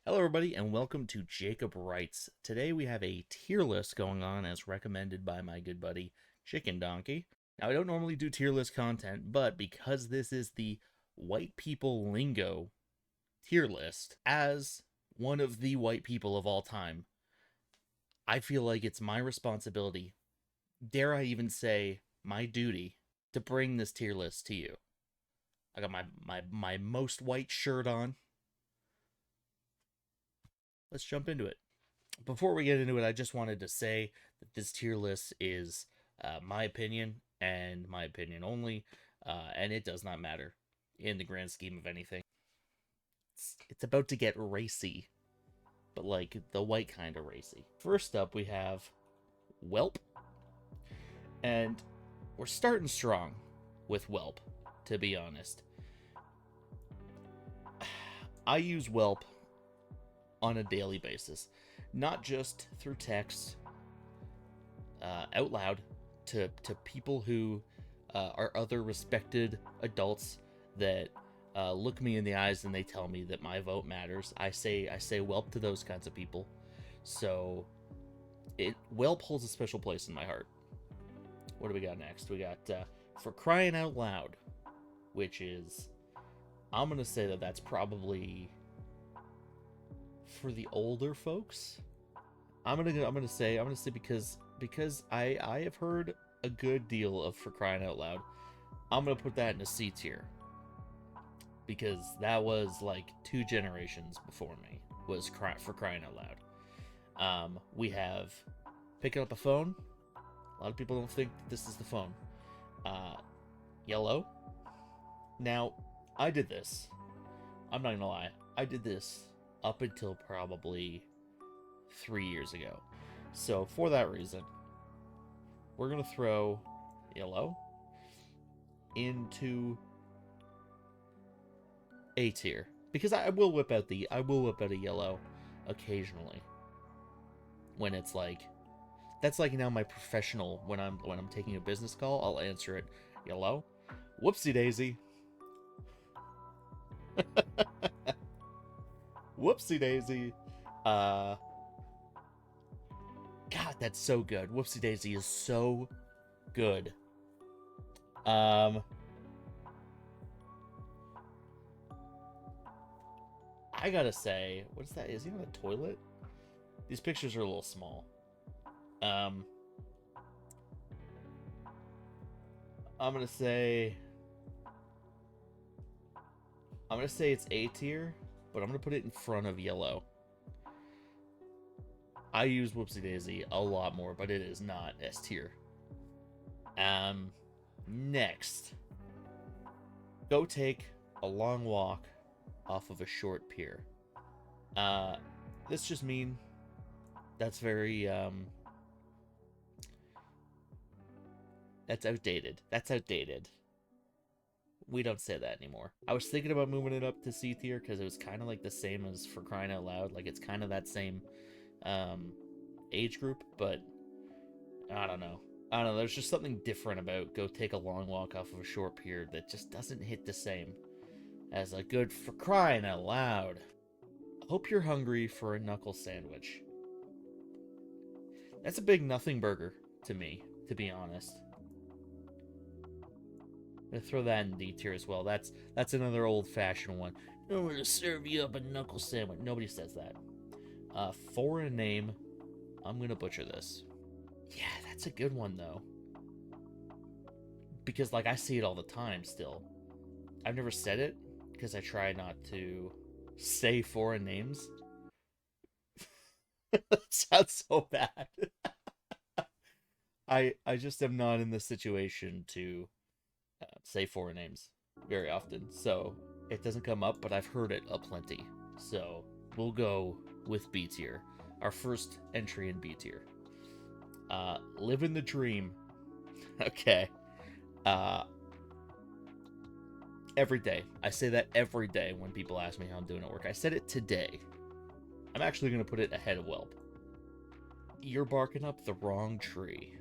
Hello, everybody, and welcome to Jacob Writes. Today we have a tier list going on as recommended by my good buddy Chicken Donkey. Now, I don't normally do tier list content, but because this is the white people lingo tier list, as one of the white people of all time, I feel like it's my responsibility, dare I even say my duty, to bring this tier list to you. I got my most white shirt on. Let's jump into it. Before we get into it, I just wanted to say that this tier list is my opinion and my opinion only, and it does not matter in the grand scheme of anything. It's about to get racy, but like the white kind of racy. First up, we have Welp, and we're starting strong with Welp, to be honest. I use Welp on a daily basis, not just through text, out loud to people who are other respected adults that look me in the eyes and they tell me that my vote matters. I say Welp to those kinds of people. So Welp holds a special place in my heart. What do we got next? We got For Crying Out Loud, which is, I'm gonna say that that's probably for the older folks. I'm gonna say because I have heard a good deal of For Crying Out Loud. I'm gonna put that in a C tier because that was like 2 generations before me was For Crying Out Loud. We have Picking Up a Phone. A lot of people don't think that this is the phone. Yellow. Now, I did this. I'm not gonna lie. I did this up until probably 3 years ago. So for that reason, we're gonna throw Yellow into A tier because I will whip out a Yellow occasionally when it's like, that's like now my professional, when I'm taking a business call, I'll answer it Yellow. Whoopsie daisy. Whoopsie daisy. God, that's so good. Whoopsie daisy is so good. I gotta say, what is that? Is he on a toilet? These pictures are a little small. I'm gonna say it's A tier, but I'm gonna put it in front of Yellow. I use Whoopsie Daisy a lot more, but it is not S tier. Next, Go Take a Long Walk Off of a Short Pier. This just mean that's very that's outdated. That's outdated. We don't say that anymore. I was thinking about moving it up to C tier because it was kind of like the same as For Crying Out Loud. Like, it's kind of that same age group, but I don't know. There's just something different about Go Take a Long Walk Off of a Short Pier that just doesn't hit the same as a good For Crying Out Loud. Hope You're Hungry for a Knuckle Sandwich. That's a big nothing burger to me, to be honest. I'm gonna throw that in D tier as well. That's another old-fashioned one. I'm gonna serve you up a knuckle sandwich. Nobody says that. Foreign name. I'm gonna butcher this. Yeah, that's a good one though. Because like I see it all the time still. I've never said it because I try not to say foreign names. That sounds so bad. I just am not in the situation to say foreign names very often, so it doesn't come up, but I've heard it aplenty. So we'll go with B tier, our first entry in B tier. Living the Dream. Okay. Every day. I say that every day when people ask me how I'm doing at work. I said it today. I'm actually going to put it ahead of Welp. You're barking up the wrong tree.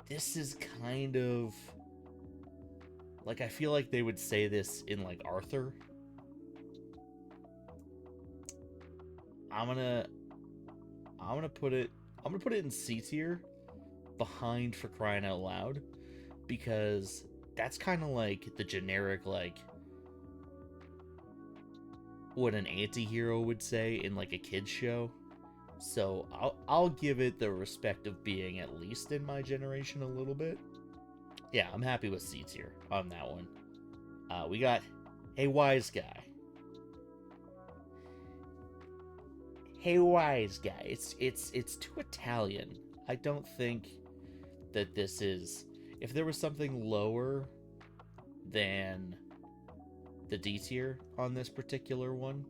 This is kind of like, I feel like they would say this in like Arthur, I'm gonna I'm gonna put it in C tier behind For Crying Out Loud, because that's kind of like the generic, like what an anti-hero would say in like a kids show. So I'll give it the respect of being at least in my generation a little bit. Yeah, I'm happy with C tier on that one. We got Hey Wise Guy. Hey Wise Guy. It's too Italian. I don't think that this is. If there was something lower than the D tier on this particular one,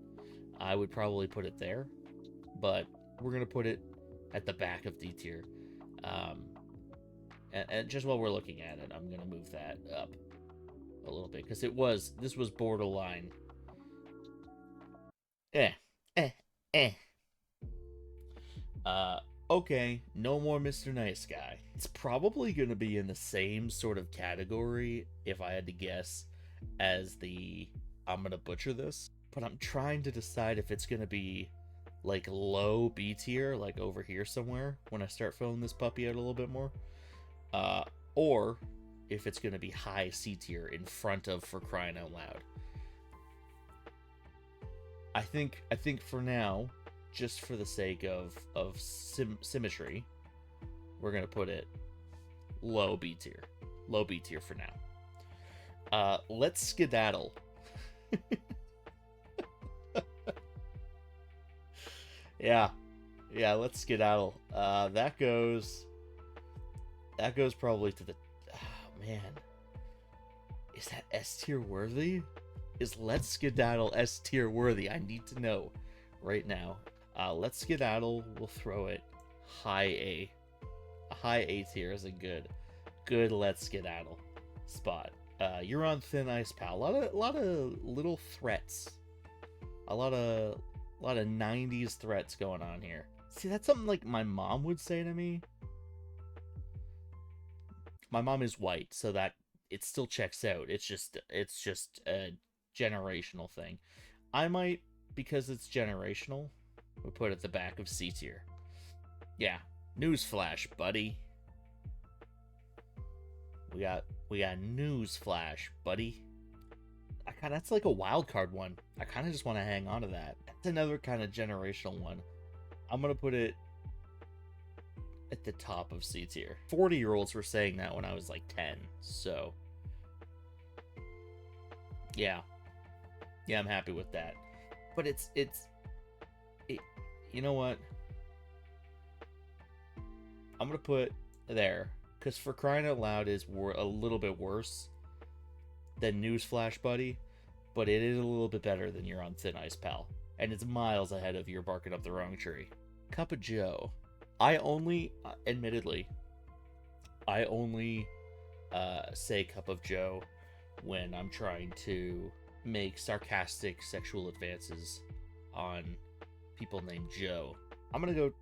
I would probably put it there. But we're gonna put it at the back of D tier. Um, and just while we're looking at it, I'm gonna move that up a little bit, because this was borderline. Eh, eh, eh. Uh, okay, no more Mr. Nice Guy. It's probably gonna be in the same sort of category, if I had to guess, as the I'm gonna butcher this, but I'm trying to decide if it's gonna be like low B tier, like over here somewhere, when I start filling this puppy out a little bit more, uh, or if it's gonna be high C tier in front of For Crying Out Loud. I think for now, just for the sake of symmetry, we're gonna put it low B tier, for now. Let's skedaddle. Yeah, let's skedaddle. That goes probably to the. Oh, man, is that S tier worthy? Is Let's Skedaddle S tier worthy? I need to know right now. Let's Skedaddle. We'll throw it high A. A high A tier is a good Let's Skedaddle spot. You're on thin ice, pal. A lot of little threats. A lot of 90s threats going on here. See, that's something like my mom would say to me. My mom is white, so that it still checks out. It's just a generational thing. I might, because it's generational, we'll put it at the back of C tier. Yeah, newsflash, buddy. We got newsflash, buddy. That's like a wild card one. I kind of just want to hang on to that. That's another kind of generational one. I'm gonna put it at the top of C tier. 40-year-olds were saying that when I was like 10, so yeah, I'm happy with that. But it's you know what? I'm gonna put there, because For Crying Out Loud is a little bit worse than Newsflash, buddy, but it is a little bit better than You're on Thin Ice, pal, and it's miles ahead of You're Barking Up the Wrong Tree. Cup of Joe. Admittedly, I only say Cup of Joe when I'm trying to make sarcastic sexual advances on people named Joe. I'm gonna go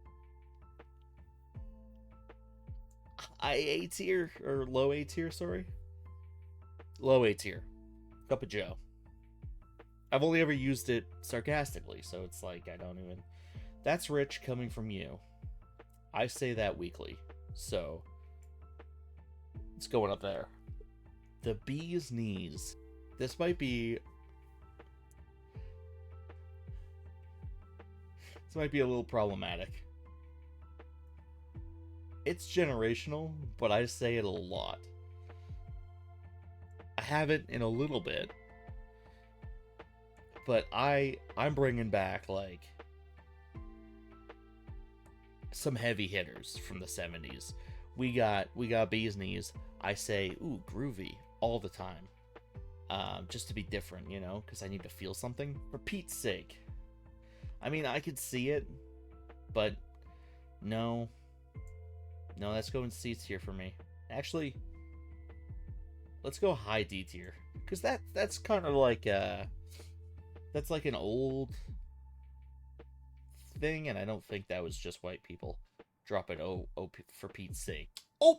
high A tier, or low A tier, sorry. Low A tier. Cup of Joe. I've only ever used it sarcastically, so it's like I don't even. That's rich coming from you. I say that weekly, so it's going up there. The Bee's Knees. This might be a little problematic. It's generational, but I say it a lot. I haven't in a little bit, but I'm bringing back like some heavy hitters from the 70s. We got Bee's Knees. I say, ooh, groovy all the time. Just to be different, you know, because I need to feel something. For Pete's sake. I mean, I could see it, but no, that's going C tier for me. Actually, let's go high D tier, because that's kind of like that's like an old thing, and I don't think that was just white people dropping oh for Pete's sake. Oh.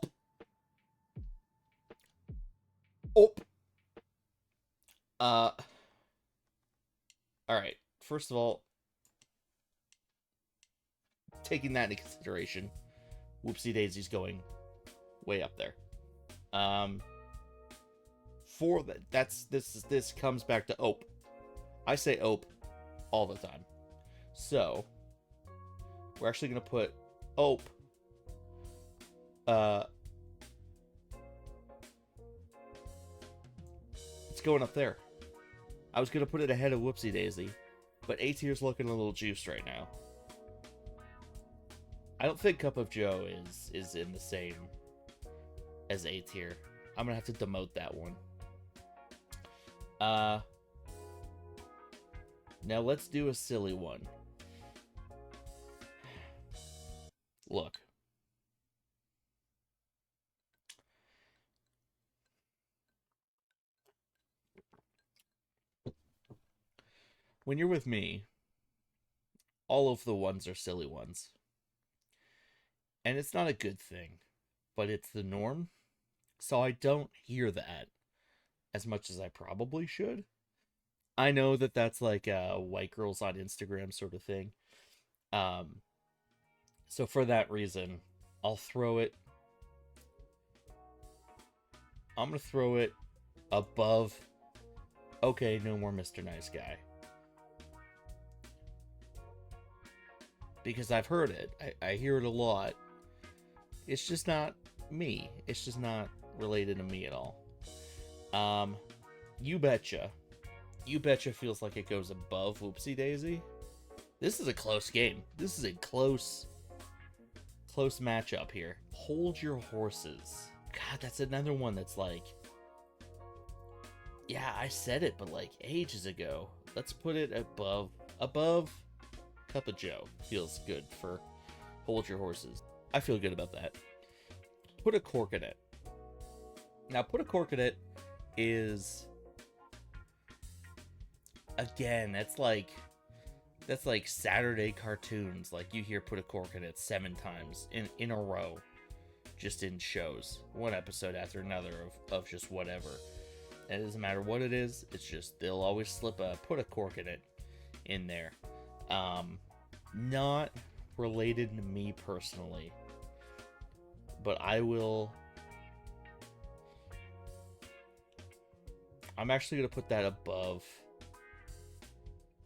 All right. First of all, taking that into consideration, Whoopsie Daisy's going way up there. For that, this comes back to Ope. I say Ope all the time. So we're actually gonna put Ope. It's going up there. I was gonna put it ahead of Whoopsie Daisy, but A tier's looking a little juiced right now. I don't think Cup of Joe is in the same as A tier. I'm gonna have to demote that one. Now let's do a silly one. Look. When you're with me, all of the ones are silly ones. And it's not a good thing, but it's the norm. So I don't hear that as much as I probably should. I know that that's like a white girls on Instagram sort of thing. So for that reason, I'll throw it. I'm going to throw it above. Okay, no more Mr. Nice Guy. Because I've heard it. I hear it a lot. It's just not me. It's just not related to me at all. You Betcha. You Betcha feels like it goes above Whoopsie Daisy. This is a close game. This is a close matchup here. Hold Your Horses. God, that's another one that's like... Yeah, I said it, but like ages ago. Let's put it above Cup of Joe. Feels good for Hold Your Horses. I feel good about that. Put a Cork in it. Now, Put a Cork in it is... Again, that's like Saturday cartoons. Like, you hear Put a Cork in it 7 times in a row. Just in shows. One episode after another of just whatever. And it doesn't matter what it is. It's just, they'll always slip a Put a Cork in it in there. Not related to me personally. But I'm actually going to put that above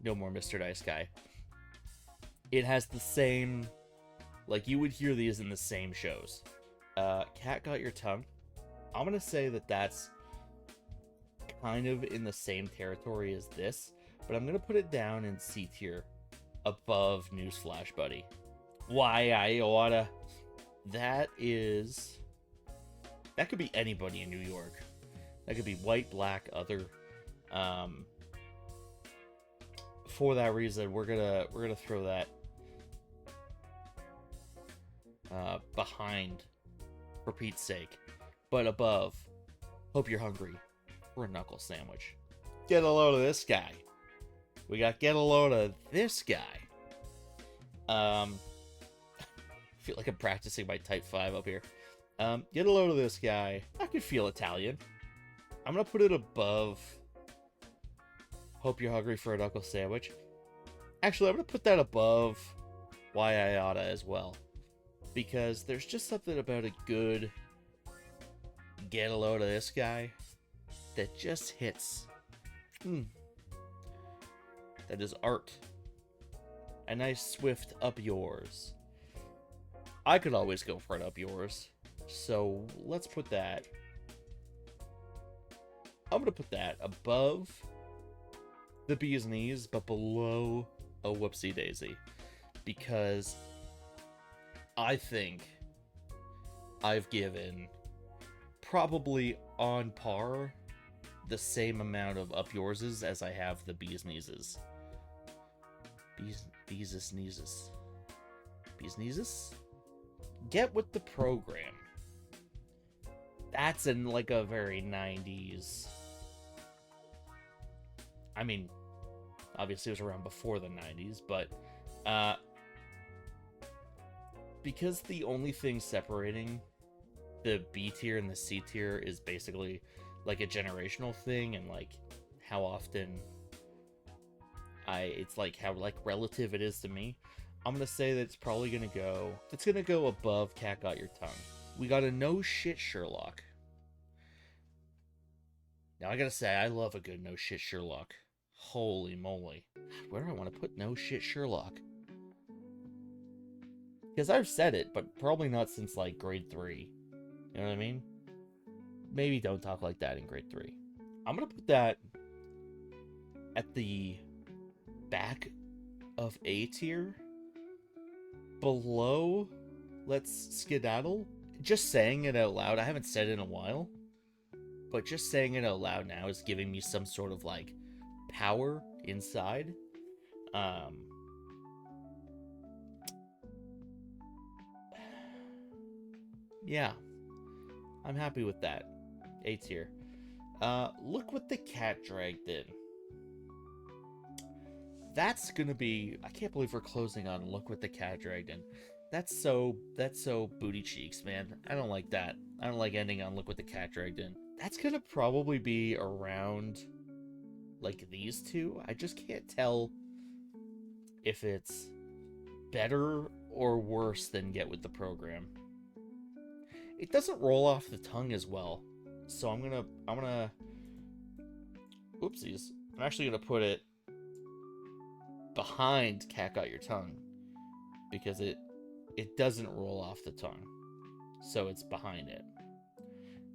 No More Mr. Nice Guy. It has the same... Like, you would hear these in the same shows. Cat Got Your Tongue. I'm going to say that that's kind of in the same territory as this. But I'm going to put it down in C tier above Newsflash Buddy. Why I oughta... That could be anybody in New York. That could be white, black, other. For that reason, we're gonna throw that behind, for Pete's sake, but above. Hope You're Hungry for a knuckle sandwich. Get a load of this guy. We got Get a Load of This Guy. I feel like I'm practicing my Type 5 up here. Get a Load of This Guy. I could feel Italian. I'm going to put it above Hope You're Hungry for a Knuckle Sandwich. Actually, I'm going to put that above Why I Oughta as well. Because there's just something about a good Get a Load of This Guy that just hits. That is art. A nice swift up yours. I could always go for an up yours. So let's put that. I'm going to put that above the Bee's Knees, but below a Whoopsie Daisy. Because I think I've given probably on par the same amount of up yourses as I have the Bee's Kneeses. Bee's Kneeses? Get with the program. That's in like a very 90s. I mean, obviously it was around before the 90s, but because the only thing separating the B tier and the C tier is basically like a generational thing, and like how often it's like how like relative it is to me. I'm gonna say that it's probably gonna go. It's gonna go above Cat Got Your Tongue. We got a no shit Sherlock. Now I gotta say, I love a good no shit Sherlock. Holy moly. Where do I want to put no shit Sherlock? Because I've said it, but probably not since like grade 3. You know what I mean? Maybe don't talk like that in grade 3. I'm gonna put that at the back of A tier. Below Let's Skedaddle. Just saying it out loud, I haven't said it in a while, but just saying it out loud now is giving me some sort of like power inside. Yeah, I'm happy with that. A tier. Look what the cat dragged in. That's gonna be. I can't believe we're closing on Look What the Cat Dragged In. That's so booty cheeks, man. I don't like that. I don't like ending on Look What the Cat Dragged In. That's gonna probably be around like these two. I just can't tell if it's better or worse than Get With the Program. It doesn't roll off the tongue as well. So I'm gonna oopsies. I'm actually gonna put it behind Cat Got Your Tongue because it doesn't roll off the tongue, so it's behind it.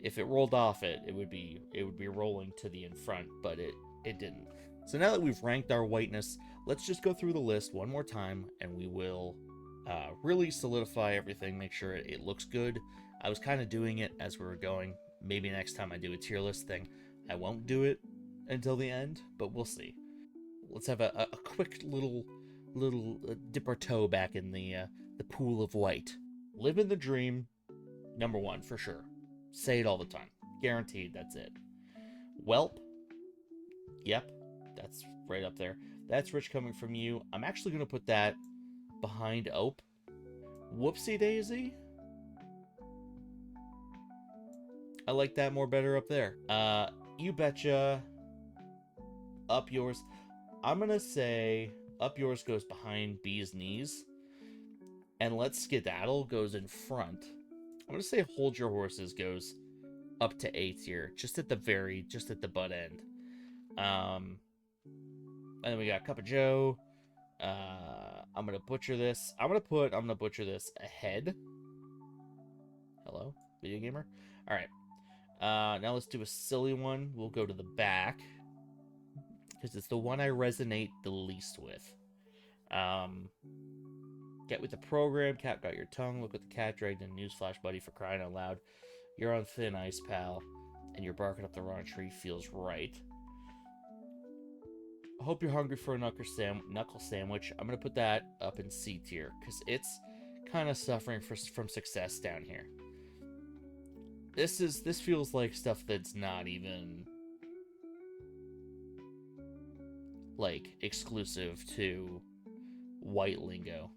If it rolled off it, it would be rolling to the in front, but it didn't. So now that we've ranked our whiteness, let's just go through the list one more time, and we will really solidify everything, make sure it looks good. I was kind of doing it as we were going. Maybe next time I do a tier list thing, I won't do it until the end, but we'll see. Let's have a quick little dip our toe back in the pool of white. Live in the dream, number 1 for sure. Say it all the time, guaranteed. That's it. Welp, yep, that's right up there. That's rich coming from you. I'm actually gonna put that behind Ope. Whoopsie daisy, I like that more better up there. You betcha. Up yours. I'm gonna say Up Yours goes behind Bee's Knees, and Let's Skedaddle goes in front. I'm gonna say Hold Your Horses goes up to A tier, just at the butt end. And then we got Cup of Joe. I'm gonna butcher this. I'm gonna butcher this ahead. Hello, video gamer. All right. Now let's do a silly one. We'll go to the back, because it's the one I resonate the least with. Get With the Program, Cat Got Your Tongue, Look What the Cat Dragged In, Newsflash, buddy, for crying out loud. You're on thin ice, pal, and you're barking up the wrong tree feels right. I hope you're hungry for a knuckle sandwich. I'm going to put that up in C tier, because it's kind of suffering from success down here. This feels like stuff that's not even like exclusive to white lingo.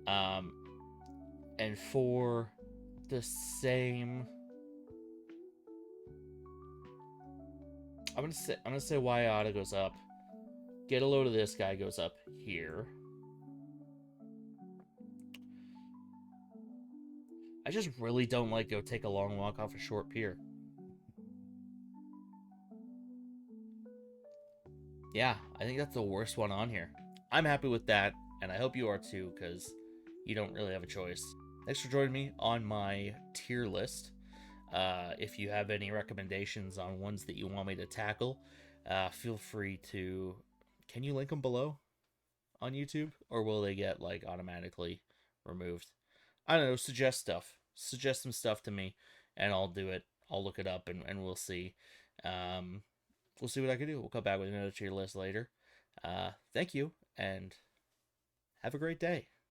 And for the same, I'm gonna say Waiata goes up. Get a Load of This guy goes up here. I just really don't like Go Take a Long Walk Off a Short Pier. Yeah, I think that's the worst one on here. I'm happy with that, and I hope you are too, because you don't really have a choice. Thanks for joining me on my tier list. If you have any recommendations on ones that you want me to tackle, feel free to... Can you link them below on YouTube? Or will they get like automatically removed? I don't know, suggest stuff. Suggest some stuff to me, and I'll do it. I'll look it up, and we'll see. We'll see what I can do. We'll come back with another tier list later. Thank you, and have a great day.